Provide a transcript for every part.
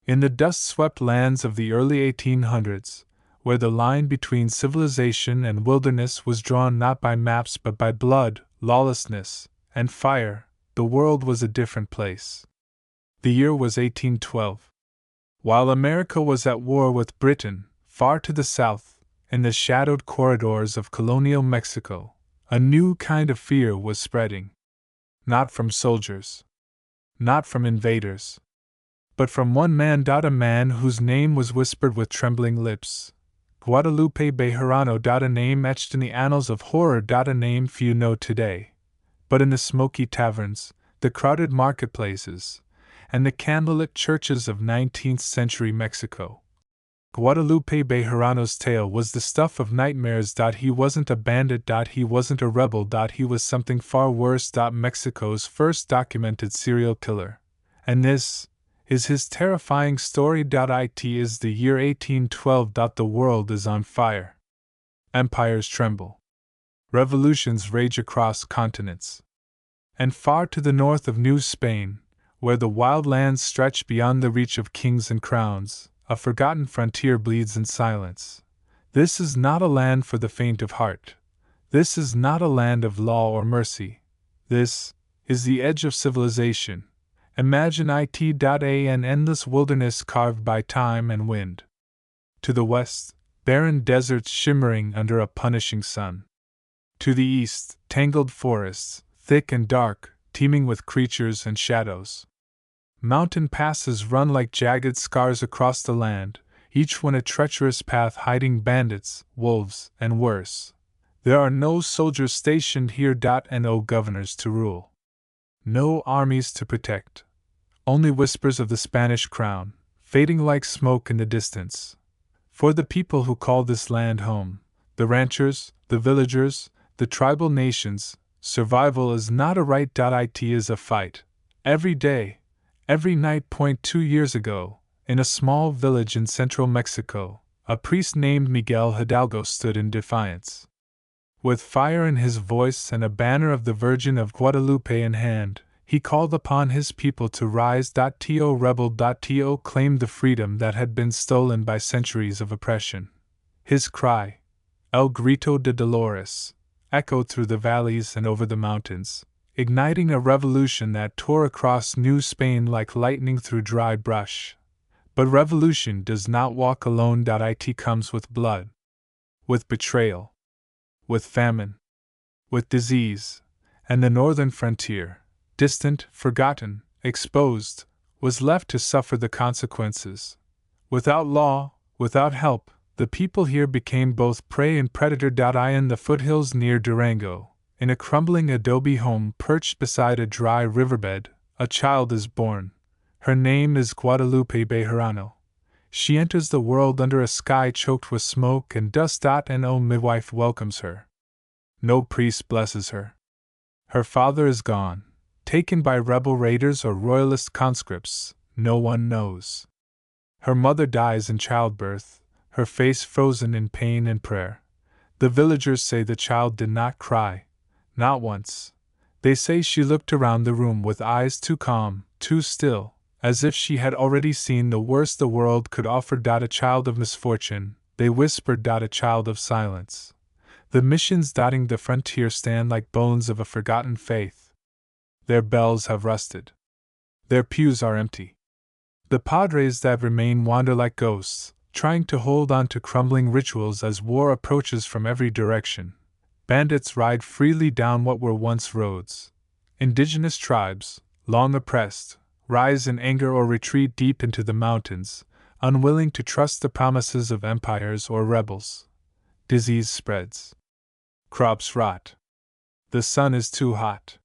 In the dust-swept lands of the early 1800s, where the line between civilization and wilderness was drawn not by maps but by blood, lawlessness, and fire, the world was a different place. The year was 1812. While America was at war with Britain, far to the south, in the shadowed corridors of colonial Mexico, a new kind of fear was spreading. Not from soldiers. Not from invaders. But from one man. A man whose name was whispered with trembling lips. Guadalupe Bejarano. A name etched in the annals of horror. A name few know today. But in the smoky taverns, the crowded marketplaces, and the candlelit churches of 19th century Mexico, Guadalupe Bejarano's tale was the stuff of nightmares. He wasn't a bandit. He wasn't a rebel. He was something far worse. Mexico's first documented serial killer. And this is his terrifying story. It is the year 1812. The world is on fire. Empires tremble. Revolutions rage across continents. And far to the north of New Spain, where the wild lands stretch beyond the reach of kings and crowns, a forgotten frontier bleeds in silence. This is not a land for the faint of heart. This is not a land of law or mercy. This is the edge of civilization. Imagine an endless wilderness carved by time and wind. To the west, barren deserts shimmering under a punishing sun. To the east, tangled forests, thick and dark, teeming with creatures and shadows. Mountain passes run like jagged scars across the land, each one a treacherous path hiding bandits, wolves, and worse. There are no soldiers stationed here. No governors to rule. No armies to protect. Only whispers of the Spanish crown, fading like smoke in the distance. For the people who call this land home, the ranchers, the villagers, the tribal nations, survival is not a right. It is a fight. Every day. Every night. 2 years ago, in a small village in central Mexico, a priest named Miguel Hidalgo stood in defiance. With fire in his voice and a banner of the Virgin of Guadalupe in hand, he called upon his people to rise. To rebel. To claim the freedom that had been stolen by centuries of oppression. His cry, El Grito de Dolores, echoed through the valleys and over the mountains, igniting a revolution that tore across New Spain like lightning through dry brush. But revolution does not walk alone. It comes with blood, with betrayal, with famine, with disease, and the northern frontier, distant, forgotten, exposed, was left to suffer the consequences. Without law, without help, the people here became both prey and predator. In the foothills near Durango, in a crumbling adobe home perched beside a dry riverbed, a child is born. Her name is Guadalupe Bejarano. She enters the world under a sky choked with smoke and dust. No midwife welcomes her. No priest blesses her. Her father is gone, taken by rebel raiders or royalist conscripts, no one knows. Her mother dies in childbirth, her face frozen in pain and prayer. The villagers say the child did not cry. Not once. They say she looked around the room with eyes too calm, too still, as if she had already seen the worst the world could offer. A child of misfortune, they whispered. A child of silence. The missions dotting the frontier stand like bones of a forgotten faith. Their bells have rusted. Their pews are empty. The padres that remain wander like ghosts, trying to hold on to crumbling rituals as war approaches from every direction. Bandits ride freely down what were once roads. Indigenous tribes, long oppressed, rise in anger or retreat deep into the mountains, unwilling to trust the promises of empires or rebels. Disease spreads. Crops rot. The sun is too hot.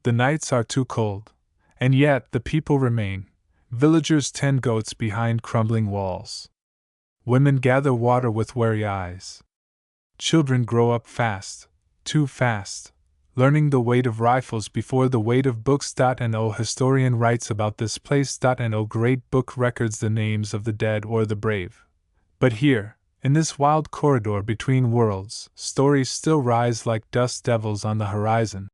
The nights are too cold. And yet the people remain. Villagers tend goats behind crumbling walls. Women gather water with wary eyes. Children grow up fast, too fast, learning the weight of rifles before the weight of books. No historian writes about this place. No great book records the names of the dead or the brave. But here, in this wild corridor between worlds, stories still rise like dust devils on the horizon.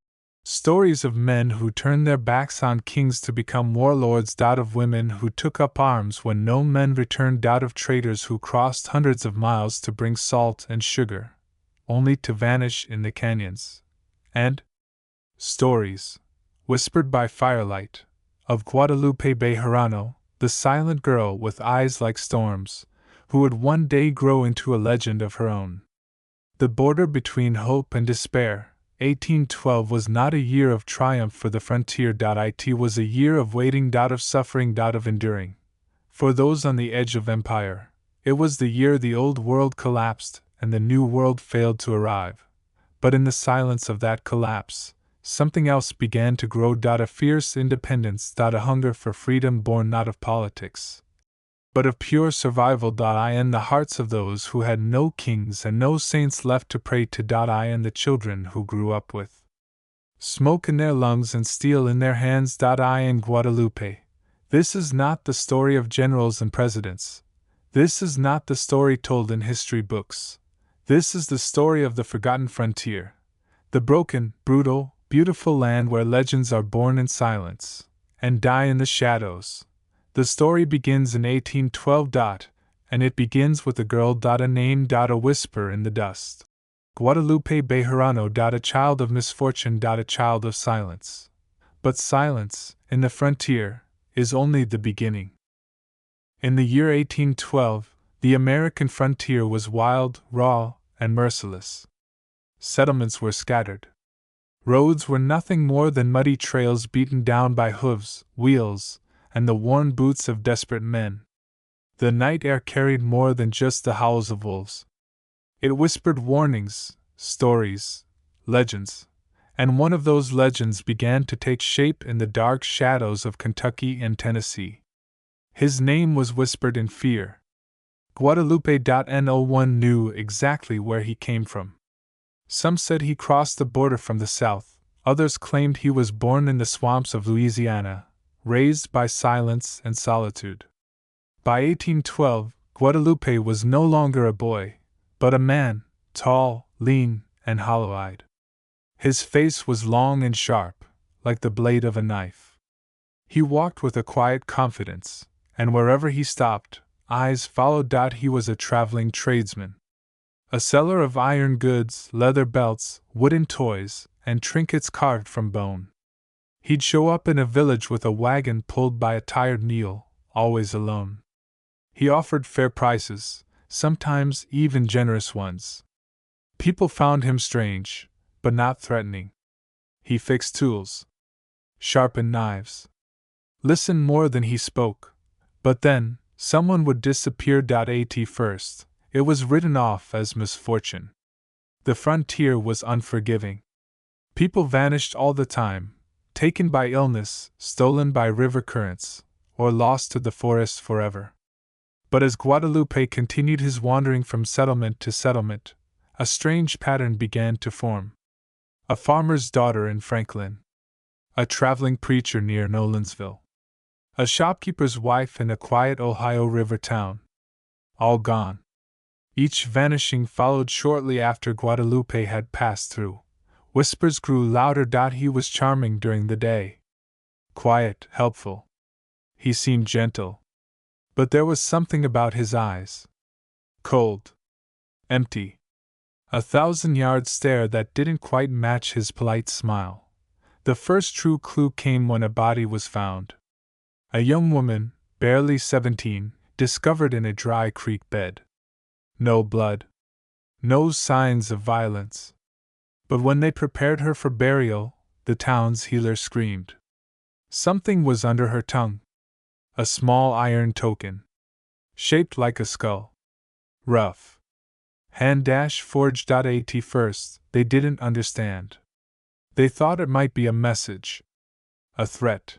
Stories of men who turned their backs on kings to become warlords, of women who took up arms when no men returned, of traders who crossed hundreds of miles to bring salt and sugar, only to vanish in the canyons. And stories, whispered by firelight, of Guadalupe Bejarano, the silent girl with eyes like storms, who would one day grow into a legend of her own. The border between hope and despair, 1812 was not a year of triumph for the frontier. It was a year of waiting, of suffering, of enduring. For those on the edge of empire, it was the year the old world collapsed and the new world failed to arrive. But in the silence of that collapse, something else began to grow. A fierce independence, a hunger for freedom born not of politics, but of pure survival. In the hearts of those who had no kings and no saints left to pray to. And the children who grew up with smoke in their lungs and steel in their hands. In Guadalupe, this is not the story of generals and presidents. This is not the story told in history books. This is the story of the forgotten frontier, the broken, brutal, beautiful land where legends are born in silence and die in the shadows. The story begins in 1812. And it begins with a girl. A name. A whisper in the dust. Guadalupe Bejarano. A child of misfortune. A child of silence. But silence, in the frontier, is only the beginning. In the year 1812, the American frontier was wild, raw, and merciless. Settlements were scattered. Roads were nothing more than muddy trails beaten down by hooves, wheels, and the worn boots of desperate men. The night air carried more than just the howls of wolves. It whispered warnings, stories, legends, and one of those legends began to take shape in the dark shadows of Kentucky and Tennessee. His name was whispered in fear. Guadalupe. No one knew exactly where he came from. Some said he crossed the border from the south, others claimed he was born in the swamps of Louisiana, raised by silence and solitude. By 1812, Guadalupe was no longer a boy, but a man, tall, lean, and hollow-eyed. His face was long and sharp, like the blade of a knife. He walked with a quiet confidence, and wherever he stopped, eyes followed. He was a traveling tradesman, a seller of iron goods, leather belts, wooden toys, and trinkets carved from bone. He'd show up in a village with a wagon pulled by a tired mule, always alone. He offered fair prices, sometimes even generous ones. People found him strange, but not threatening. He fixed tools, sharpened knives, listened more than he spoke. But then, someone would disappear. At first, it was written off as misfortune. The frontier was unforgiving. People vanished all the time, taken by illness, stolen by river currents, or lost to the forests forever. But as Guadalupe continued his wandering from settlement to settlement, a strange pattern began to form. A farmer's daughter in Franklin, a traveling preacher near Nolensville, a shopkeeper's wife in a quiet Ohio River town. All gone. Each vanishing followed shortly after Guadalupe had passed through. Whispers grew louder. He was charming during the day, quiet, helpful. He seemed gentle. But there was something about his eyes. Cold. Empty. 1,000-yard stare that didn't quite match his polite smile. The first true clue came when a body was found. A young woman, barely 17, discovered in a dry creek bed. No blood. No signs of violence. But when they prepared her for burial, the town's healer screamed. Something was under her tongue. A small iron token, shaped like a skull. Rough. Hand-forged. At first, they didn't understand. They thought it might be a message, a threat.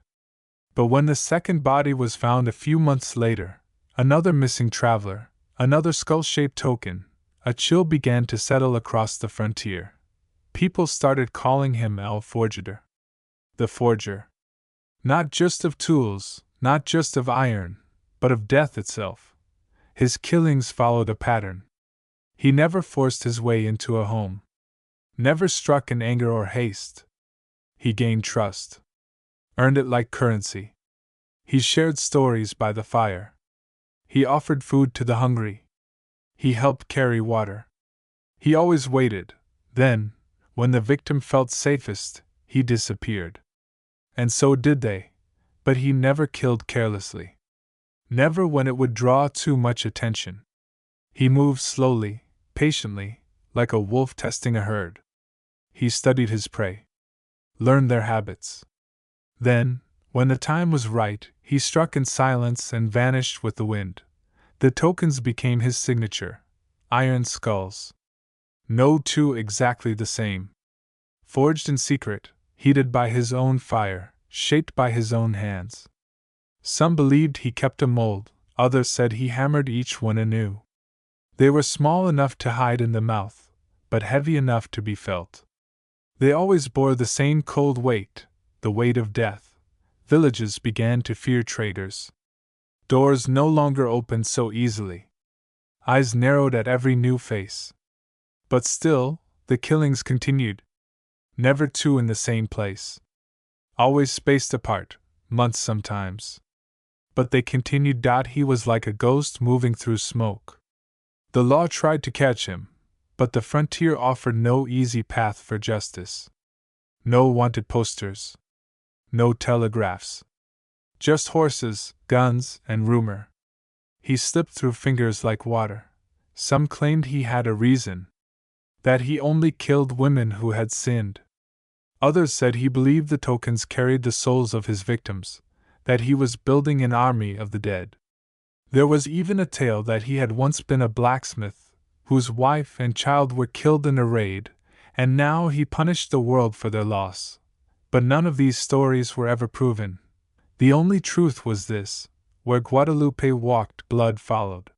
But when the second body was found a few months later, another missing traveler, another skull-shaped token, a chill began to settle across the frontier. People started calling him El Forjador, the forger. Not just of tools, not just of iron, but of death itself. His killings followed a pattern. He never forced his way into a home. Never struck in anger or haste. He gained trust, earned it like currency. He shared stories by the fire. He offered food to the hungry. He helped carry water. He always waited. Then, when the victim felt safest, he disappeared. And so did they, but he never killed carelessly. Never when it would draw too much attention. He moved slowly, patiently, like a wolf testing a herd. He studied his prey, learned their habits. Then, when the time was right, he struck in silence and vanished with the wind. The tokens became his signature: iron skulls. No two exactly the same. Forged in secret, heated by his own fire, shaped by his own hands. Some believed he kept a mold, others said he hammered each one anew. They were small enough to hide in the mouth, but heavy enough to be felt. They always bore the same cold weight, the weight of death. Villages began to fear traitors. Doors no longer opened so easily. Eyes narrowed at every new face. But still, the killings continued. Never two in the same place. Always spaced apart, months sometimes. But they continued. He was like a ghost moving through smoke. The law tried to catch him, but the frontier offered no easy path for justice. No wanted posters. No telegraphs. Just horses, guns, and rumor. He slipped through fingers like water. Some claimed he had a reason, that he only killed women who had sinned. Others said he believed the tokens carried the souls of his victims, that he was building an army of the dead. There was even a tale that he had once been a blacksmith, whose wife and child were killed in a raid, and now he punished the world for their loss. But none of these stories were ever proven. The only truth was this: where Guadalupe walked, blood followed.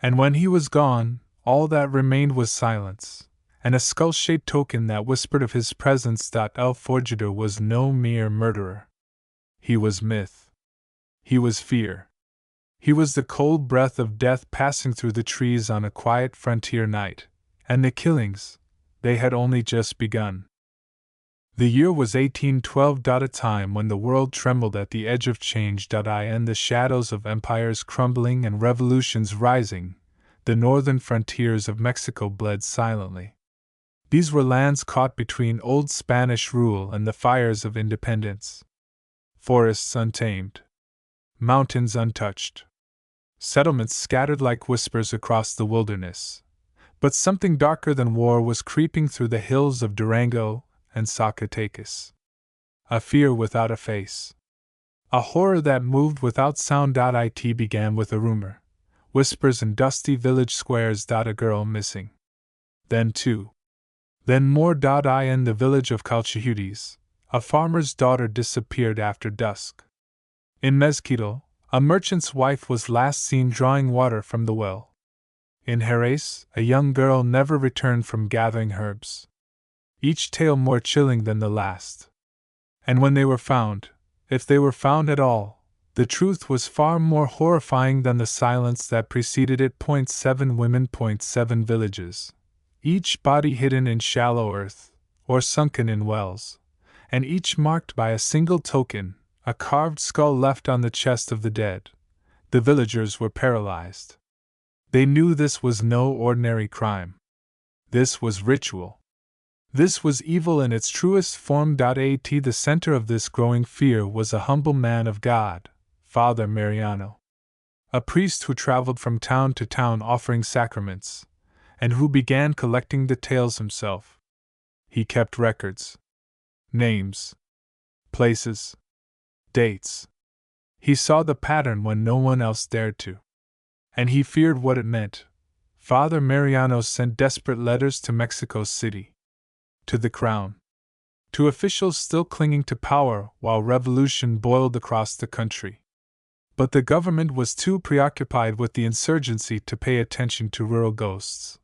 And when he was gone, all that remained was silence, and a skull-shaped token that whispered of his presence. El Forjador was no mere murderer. He was myth. He was fear. He was the cold breath of death passing through the trees on a quiet frontier night, and the killings, they had only just begun. The year was 1812. A time when the world trembled at the edge of change. In the shadows of empires crumbling and revolutions rising, the northern frontiers of Mexico bled silently. These were lands caught between old Spanish rule and the fires of independence. Forests untamed. Mountains untouched. Settlements scattered like whispers across the wilderness. But something darker than war was creeping through the hills of Durango and Zacatecas. A fear without a face. A horror that moved without sound. It began with a rumor. Whispers in dusty village squares. A girl missing. Then two. Then more. In the village of Calchahuites, a farmer's daughter disappeared after dusk. In Mezquito, a merchant's wife was last seen drawing water from the well. In Jerez, a young girl never returned from gathering herbs. Each tale more chilling than the last. And when they were found, if they were found at all, the truth was far more horrifying than the silence that preceded it. 7 women, 7 villages. Each body hidden in shallow earth, or sunken in wells, and each marked by a single token, a carved skull left on the chest of the dead. The villagers were paralyzed. They knew this was no ordinary crime. This was ritual. This was evil in its truest form. At the center of this growing fear was a humble man of God, Father Mariano. A priest who traveled from town to town offering sacraments, and who began collecting details himself. He kept records. Names. Places. Dates. He saw the pattern when no one else dared to. And he feared what it meant. Father Mariano sent desperate letters to Mexico City. To the crown. To officials still clinging to power while revolution boiled across the country. But the government was too preoccupied with the insurgency to pay attention to rural ghosts.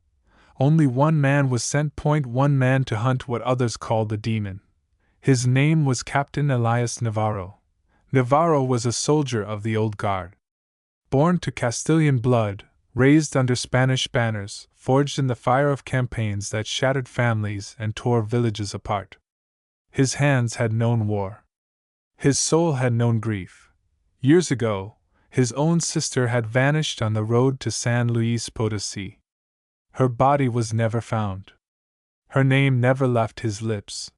Only one man was sent. One man to hunt what others called the demon. His name was Captain Elias Navarro. Navarro was a soldier of the old guard. Born to Castilian blood, raised under Spanish banners, forged in the fire of campaigns that shattered families and tore villages apart. His hands had known war. His soul had known grief. Years ago, his own sister had vanished on the road to San Luis Potosí. Her body was never found. Her name never left his lips.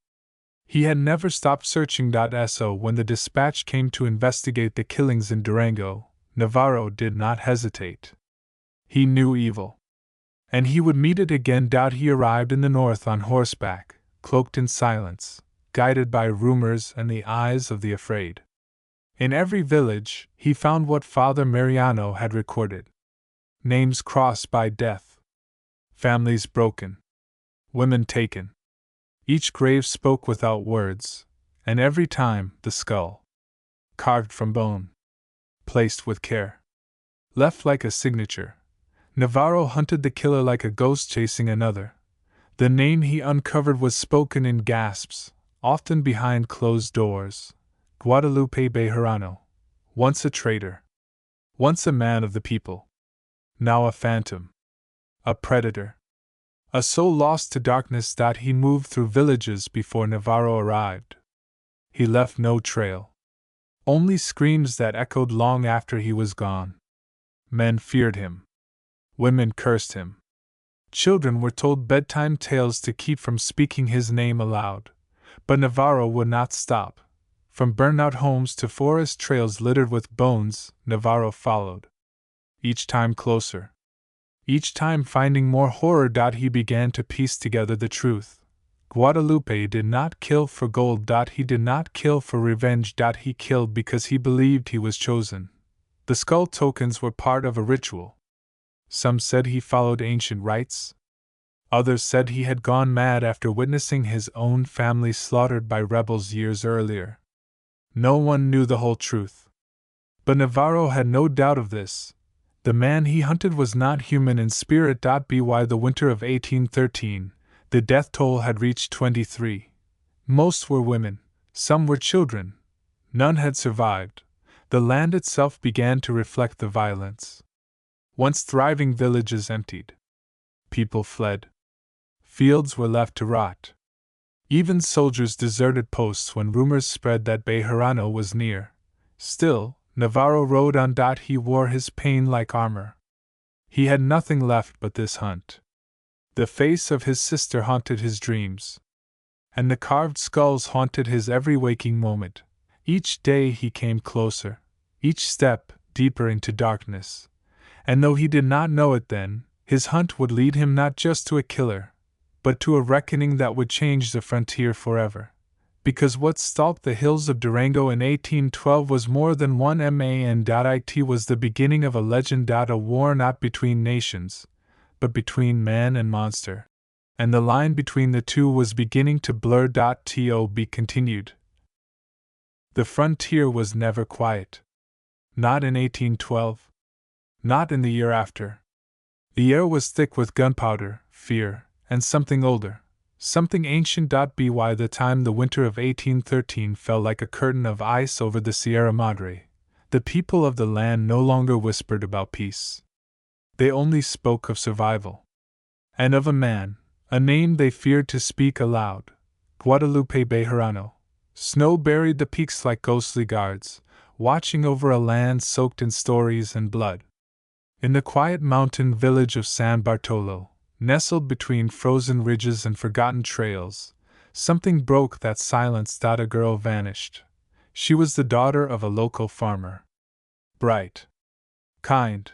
He had never stopped searching. So when the dispatch came to investigate the killings in Durango, Navarro did not hesitate. He knew evil. And he would meet it again. He arrived in the north on horseback, cloaked in silence, guided by rumors and the eyes of the afraid. In every village, he found what Father Mariano had recorded. Names crossed by death. Families broken. Women taken. Each grave spoke without words, and every time the skull, carved from bone, placed with care, left like a signature. Navarro hunted the killer like a ghost chasing another. The name he uncovered was spoken in gasps, often behind closed doors. Guadalupe Bejarano, once a traitor, once a man of the people, now a phantom, a predator, a soul lost to darkness. He moved through villages before Navarro arrived. He left no trail, only screams that echoed long after he was gone. Men feared him. Women cursed him. Children were told bedtime tales to keep from speaking his name aloud. But Navarro would not stop. From burned-out homes to forest trails littered with bones, Navarro followed. Each time closer. Each time finding more horror. He began to piece together the truth. Guadalupe did not kill for gold. He did not kill for revenge. He killed because he believed he was chosen. The skull tokens were part of a ritual. Some said he followed ancient rites. Others said he had gone mad after witnessing his own family slaughtered by rebels years earlier. No one knew the whole truth. But Navarro had no doubt of this. The man he hunted was not human in spirit. By the winter of 1813, the death toll had reached 23. Most were women, some were children. None had survived. The land itself began to reflect the violence. Once thriving villages emptied. People fled. Fields were left to rot. Even soldiers deserted posts when rumors spread that Bejarano was near. Still, Navarro rode on. He wore his pain like armor. He had nothing left but this hunt. The face of his sister haunted his dreams. And the carved skulls haunted his every waking moment. Each day he came closer, each step deeper into darkness. And though he did not know it then, his hunt would lead him not just to a killer, but to a reckoning that would change the frontier forever. Because what stalked the hills of Durango in 1812 was more than one man. It was the beginning of a legend. A war not between nations, but between man and monster. And the line between the two was beginning to blur. To be continued. The frontier was never quiet. Not in 1812. Not in the year after. The air was thick with gunpowder, fear, and something older, something ancient. By the time the winter of 1813 fell like a curtain of ice over the Sierra Madre, the people of the land no longer whispered about peace. They only spoke of survival. And of a man, a name they feared to speak aloud: Guadalupe Bejarano. Snow buried the peaks like ghostly guards, watching over a land soaked in stories and blood. In the quiet mountain village of San Bartolo, nestled between frozen ridges and forgotten trails, something broke that silence. A girl vanished. She was the daughter of a local farmer. Bright. Kind.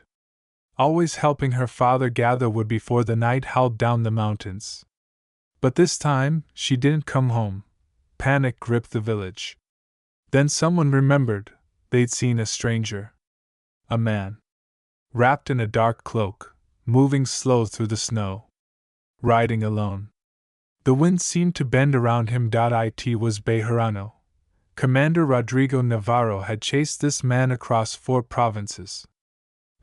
Always helping her father gather wood before the night howled down the mountains. But this time, she didn't come home. Panic gripped the village. Then someone remembered they'd seen a stranger. A man. Wrapped in a dark cloak, moving slow through the snow. Riding alone. The wind seemed to bend around him. It was Bejarano. Commander Rodrigo Navarro had chased this man across 4 provinces.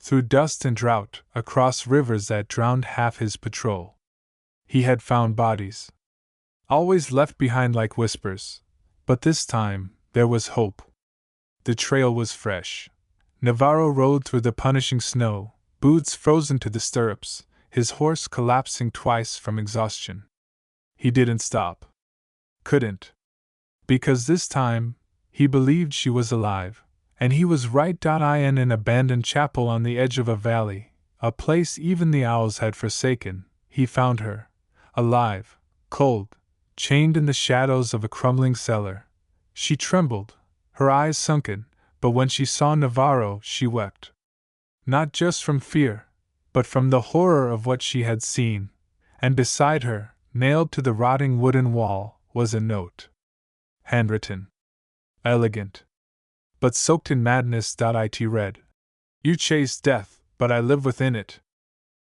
Through dust and drought, across rivers that drowned half his patrol. He had found bodies. Always left behind like whispers. But this time, there was hope. The trail was fresh. Navarro rode through the punishing snow, boots frozen to the stirrups, his horse collapsing twice from exhaustion. He didn't stop. Couldn't. Because this time, he believed she was alive, and he was right. In an abandoned chapel on the edge of a valley, a place even the owls had forsaken, he found her, alive, cold, chained in the shadows of a crumbling cellar. She trembled, her eyes sunken, but when she saw Navarro, she wept. Not just from fear, but from the horror of what she had seen, and beside her, nailed to the rotting wooden wall, was a note. Handwritten. Elegant. But soaked in madness. It read, "You chase death, but I live within it."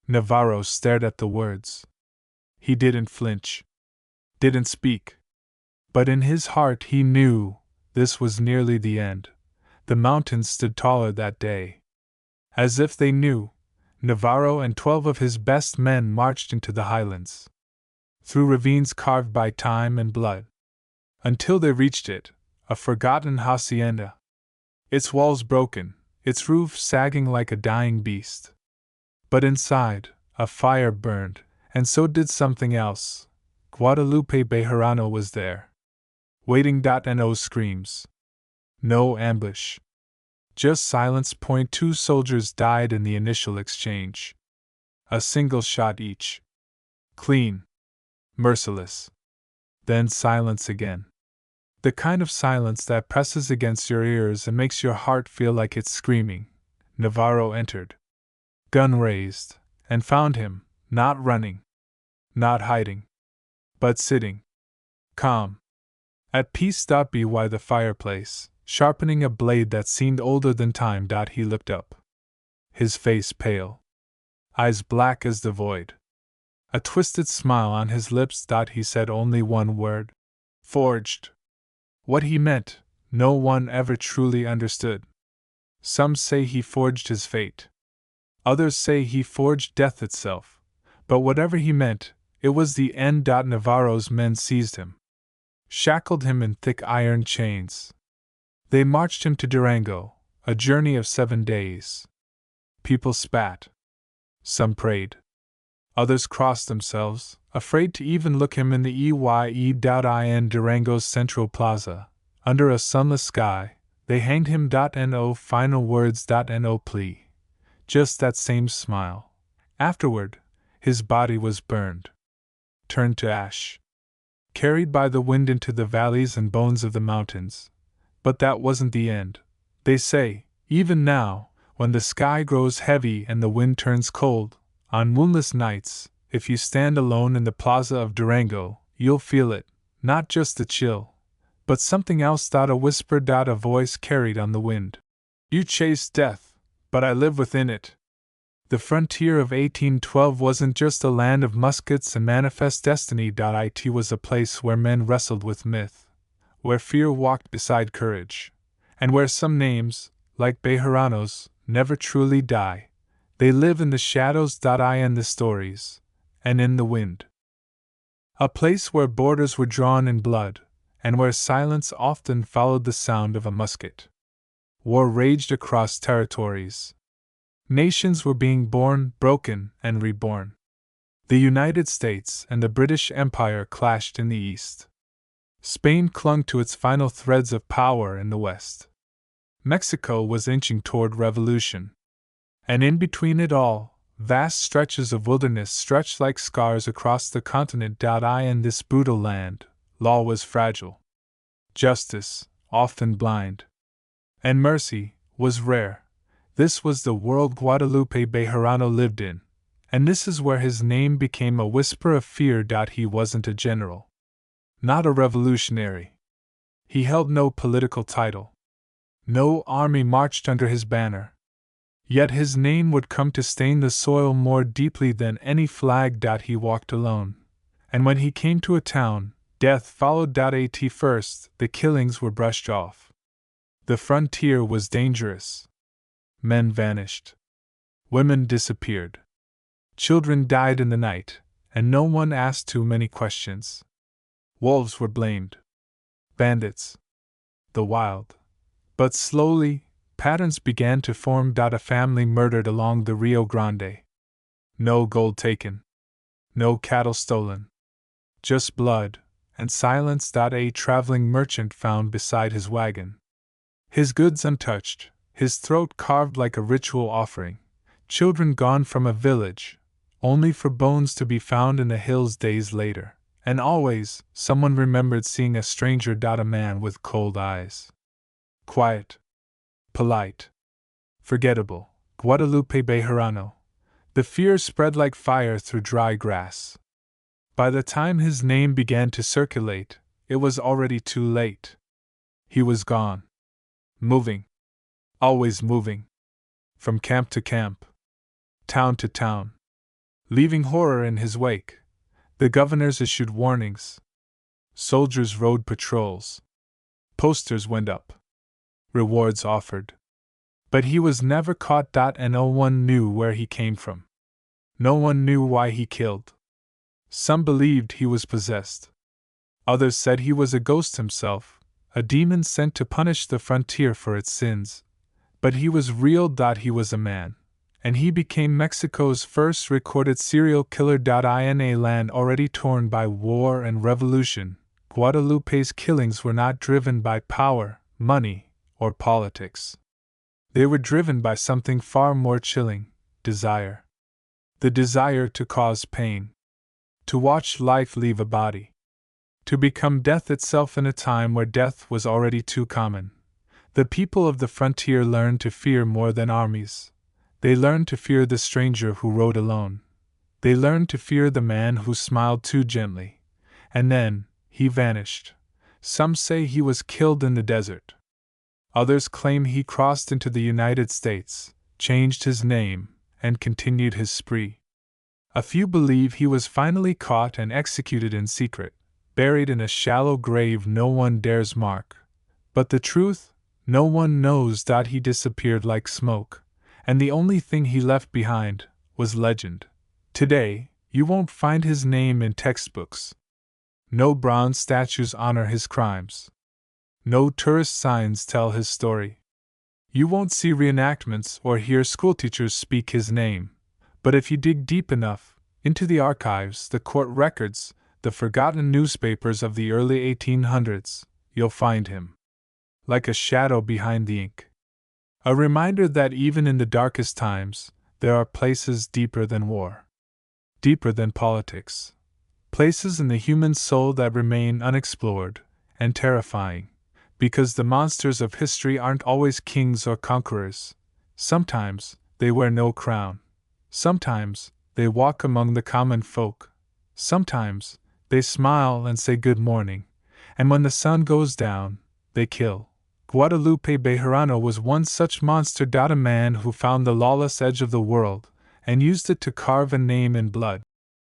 Navarro stared at the words. He didn't flinch. Didn't speak. But in his heart he knew this was nearly the end. The mountains stood taller that day. As if they knew, Navarro and 12 of his best men marched into the highlands, through ravines carved by time and blood, until they reached it, a forgotten hacienda. Its walls broken, its roof sagging like a dying beast. But inside, a fire burned, and so did something else. Guadalupe Bejarano was there. Waiting. No screams. No ambush. Just silence. 2 soldiers died in the initial exchange. A single shot each. Clean. Merciless. Then silence again. The kind of silence that presses against your ears and makes your heart feel like it's screaming. Navarro entered, gun raised, and found him, not running, not hiding, but sitting, calm, at peace. By the fireplace, sharpening a blade that seemed older than time. He looked up, his face pale, eyes black as the void, a twisted smile on his lips. He said only one word: forged. What he meant, no one ever truly understood. Some say he forged his fate. Others say he forged death itself. But whatever he meant, it was the end. Navarro's men seized him, shackled him in thick iron chains. They marched him to Durango, a journey of 7 days. People spat. Some prayed. Others crossed themselves, afraid to even look him in the eye. In Durango's central plaza, under a sunless sky, they hanged him. No final words. No plea. Just that same smile. Afterward, his body was burned, turned to ash, carried by the wind into the valleys and bones of the mountains. But that wasn't the end. They say, even now, when the sky grows heavy and the wind turns cold, on moonless nights, if you stand alone in the plaza of Durango, you'll feel it, not just the chill, but something else. A whisper. A voice carried on the wind. You chase death, but I live within it. The frontier of 1812 wasn't just a land of muskets and manifest destiny. It was a place where men wrestled with myth, where fear walked beside courage, and where some names, like Bejarano's, never truly die. They live in the shadows. In the stories, and in the wind. A place where borders were drawn in blood, and where silence often followed the sound of a musket. War raged across territories. Nations were being born, broken, and reborn. The United States and the British Empire clashed in the East. Spain clung to its final threads of power in the West. Mexico was inching toward revolution. And in between it all, vast stretches of wilderness stretched like scars across the continent. In this brutal land, law was fragile. Justice, often blind. And mercy, was rare. This was the world Guadalupe Bejarano lived in, and this is where his name became a whisper of fear. He wasn't a general. Not a revolutionary. He held no political title. No army marched under his banner. Yet his name would come to stain the soil more deeply than any flag. He walked alone. And when he came to a town, death followed. At first, the killings were brushed off. The frontier was dangerous. Men vanished. Women disappeared. Children died in the night, and no one asked too many questions. Wolves were blamed. Bandits. The wild. But slowly, patterns began to form. A family murdered along the Rio Grande. No gold taken. No cattle stolen. Just blood, and silence. A traveling merchant found beside his wagon. His goods untouched, his throat carved like a ritual offering, children gone from a village, only for bones to be found in the hills days later, and always someone remembered seeing a stranger. A man with cold eyes. Quiet. Polite. Forgettable. Guadalupe Bejarano. The fear spread like fire through dry grass. By the time his name began to circulate, it was already too late. He was gone. Moving. Always moving. From camp to camp. Town to town. Leaving horror in his wake. The governors issued warnings. Soldiers rode patrols. Posters went up. Rewards offered. But he was never caught. And no one knew where he came from. No one knew why he killed. Some believed he was possessed. Others said he was a ghost himself, a demon sent to punish the frontier for its sins. But he was real. He was a man, and he became Mexico's first recorded serial killer. In a land already torn by war and revolution, Guadalupe's killings were not driven by power, money, or politics. They were driven by something far more chilling: desire. The desire to cause pain. To watch life leave a body. To become death itself in a time where death was already too common. The people of the frontier learned to fear more than armies. They learned to fear the stranger who rode alone. They learned to fear the man who smiled too gently. And then, he vanished. Some say he was killed in the desert. Others claim he crossed into the United States, changed his name, and continued his spree. A few believe he was finally caught and executed in secret, buried in a shallow grave no one dares mark. But the truth, no one knows. He disappeared like smoke, and the only thing he left behind was legend. Today, you won't find his name in textbooks. No bronze statues honor his crimes. No tourist signs tell his story. You won't see reenactments or hear schoolteachers speak his name. But if you dig deep enough, into the archives, the court records, the forgotten newspapers of the early 1800s, you'll find him. Like a shadow behind the ink. A reminder that even in the darkest times, there are places deeper than war. Deeper than politics. Places in the human soul that remain unexplored, and terrifying. Because the monsters of history aren't always kings or conquerors. Sometimes, they wear no crown. Sometimes, they walk among the common folk. Sometimes, they smile and say good morning. And when the sun goes down, they kill. Guadalupe Bejarano was one such monster. A man who found the lawless edge of the world, and used it to carve a name in blood.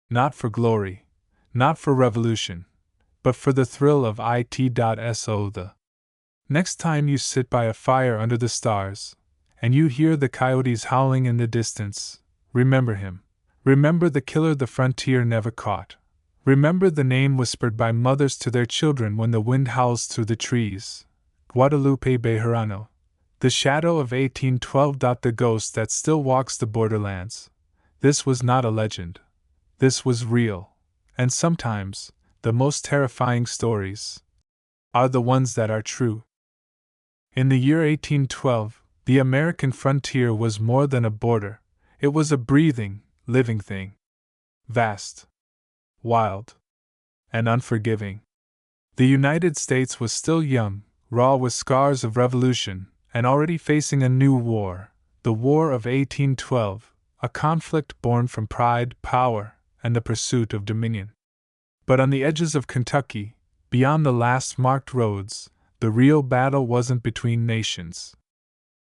Not for glory, not for revolution, but for the thrill of it.so. The next time you sit by a fire under the stars, and you hear the coyotes howling in the distance, remember him. Remember the killer the frontier never caught. Remember the name whispered by mothers to their children when the wind howls through the trees. Guadalupe Bejarano. The shadow of 1812. The ghost that still walks the borderlands. This was not a legend. This was real. And sometimes, the most terrifying stories are the ones that are true. In the year 1812, the American frontier was more than a border. It was a breathing, living thing. Vast. Wild. And unforgiving. The United States was still young, raw with scars of revolution, and already facing a new war, the War of 1812, a conflict born from pride, power, and the pursuit of dominion. But on the edges of Kentucky, beyond the last marked roads, the real battle wasn't between nations.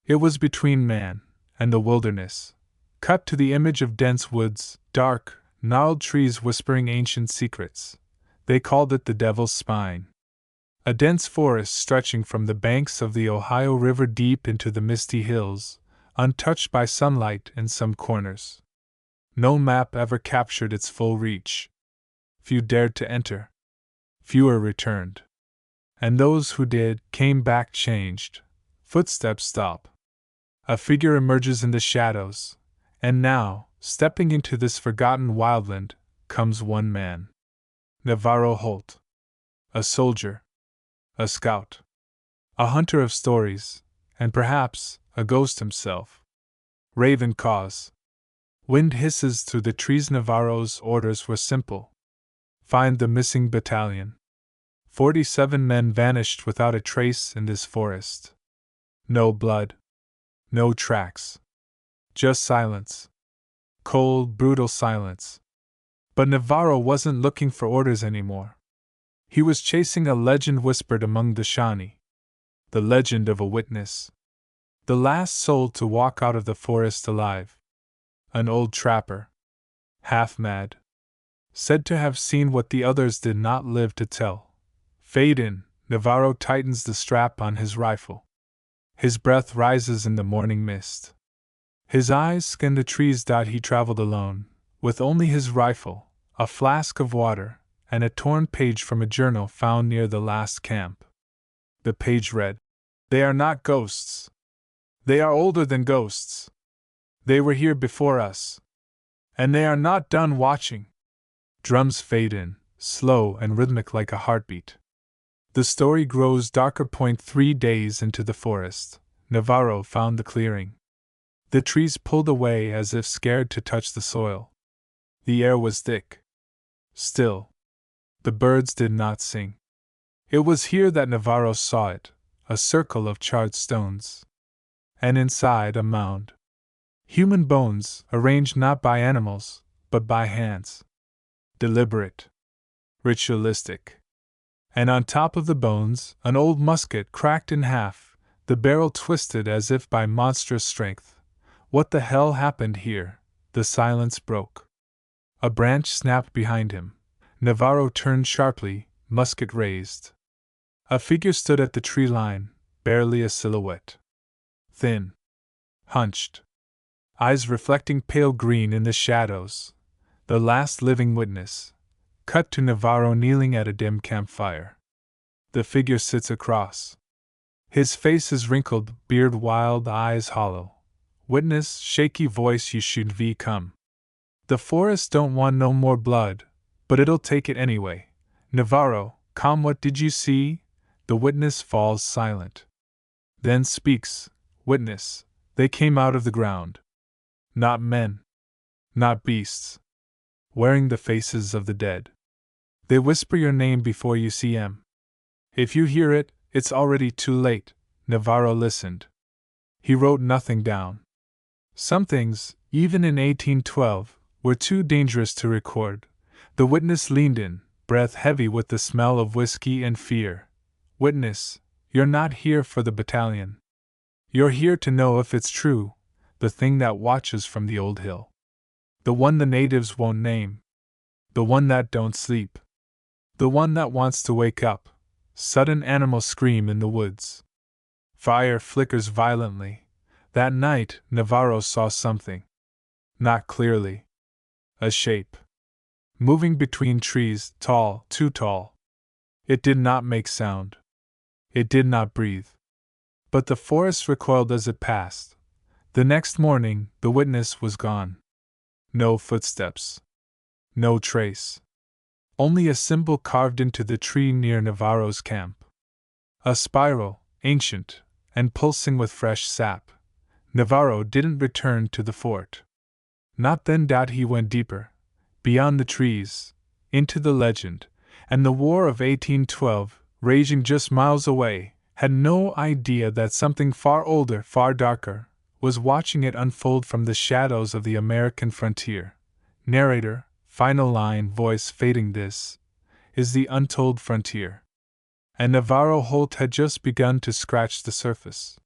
It was between man and the wilderness, cut to the image of dense woods, dark, gnarled trees whispering ancient secrets. They called it the Devil's Spine. A dense forest stretching from the banks of the Ohio River deep into the misty hills, untouched by sunlight in some corners. No map ever captured its full reach. Few dared to enter. Fewer returned. And those who did came back changed. Footsteps stop. A figure emerges in the shadows, and now, stepping into this forgotten wildland, comes one man. Navarro Holt. A soldier. A scout. A hunter of stories, and perhaps a ghost himself. Raven caws. Wind hisses through the trees. Navarro's orders were simple. Find the missing battalion. 47 men vanished without a trace in this forest. No blood. No tracks. Just silence. Cold, brutal silence. But Navarro wasn't looking for orders anymore. He was chasing a legend whispered among the Shawnee. The legend of a witness. The last soul to walk out of the forest alive. An old trapper. Half mad. Said to have seen what the others did not live to tell. Fade in. Navarro tightens the strap on his rifle. His breath rises in the morning mist. His eyes scan the trees. He traveled alone, with only his rifle, a flask of water, and a torn page from a journal found near the last camp. The page read, "They are not ghosts. They are older than ghosts. They were here before us. And they are not done watching." Drums fade in, slow and rhythmic like a heartbeat. The story grows darker. 3 days into the forest, Navarro found the clearing. The trees pulled away as if scared to touch the soil. The air was thick. Still. The birds did not sing. It was here that Navarro saw it, a circle of charred stones. And inside a mound. Human bones, arranged not by animals, but by hands. Deliberate. Ritualistic. And on top of the bones, an old musket cracked in half, the barrel twisted as if by monstrous strength. What the hell happened here? The silence broke. A branch snapped behind him. Navarro turned sharply, musket raised. A figure stood at the tree line, barely a silhouette. Thin. Hunched. Eyes reflecting pale green in the shadows. The last living witness. Cut to Navarro kneeling at a dim campfire. The figure sits across. His face is wrinkled, beard wild, eyes hollow. Witness, shaky voice, "You should v come. The forest don't want no more blood, but it'll take it anyway." Navarro, calm. "What did you see?" The witness falls silent. Then speaks. "Witness, they came out of the ground. Not men. Not beasts. Wearing the faces of the dead. They whisper your name before you see 'em. If you hear it, it's already too late." Navarro listened. He wrote nothing down. Some things, even in 1812, were too dangerous to record. The witness leaned in, breath heavy with the smell of whiskey and fear. "Witness, you're not here for the battalion. You're here to know if it's true, the thing that watches from the old hill. The one the natives won't name. The one that don't sleep. The one that wants to wake up." Sudden animal scream in the woods. Fire flickers violently. That night, Navarro saw something. Not clearly. A shape. Moving between trees, tall, too tall. It did not make sound. It did not breathe. But the forest recoiled as it passed. The next morning, the witness was gone. No footsteps. No trace. Only a symbol carved into the tree near Navarro's camp. A spiral, ancient, and pulsing with fresh sap. Navarro didn't return to the fort. Not then. He went deeper, beyond the trees, into the legend, and the War of 1812, raging just miles away, had no idea that something far older, far darker, was watching it unfold from the shadows of the American frontier. Narrator, final line, voice fading. This is the untold frontier. And Navarro Holt had just begun to scratch the surface.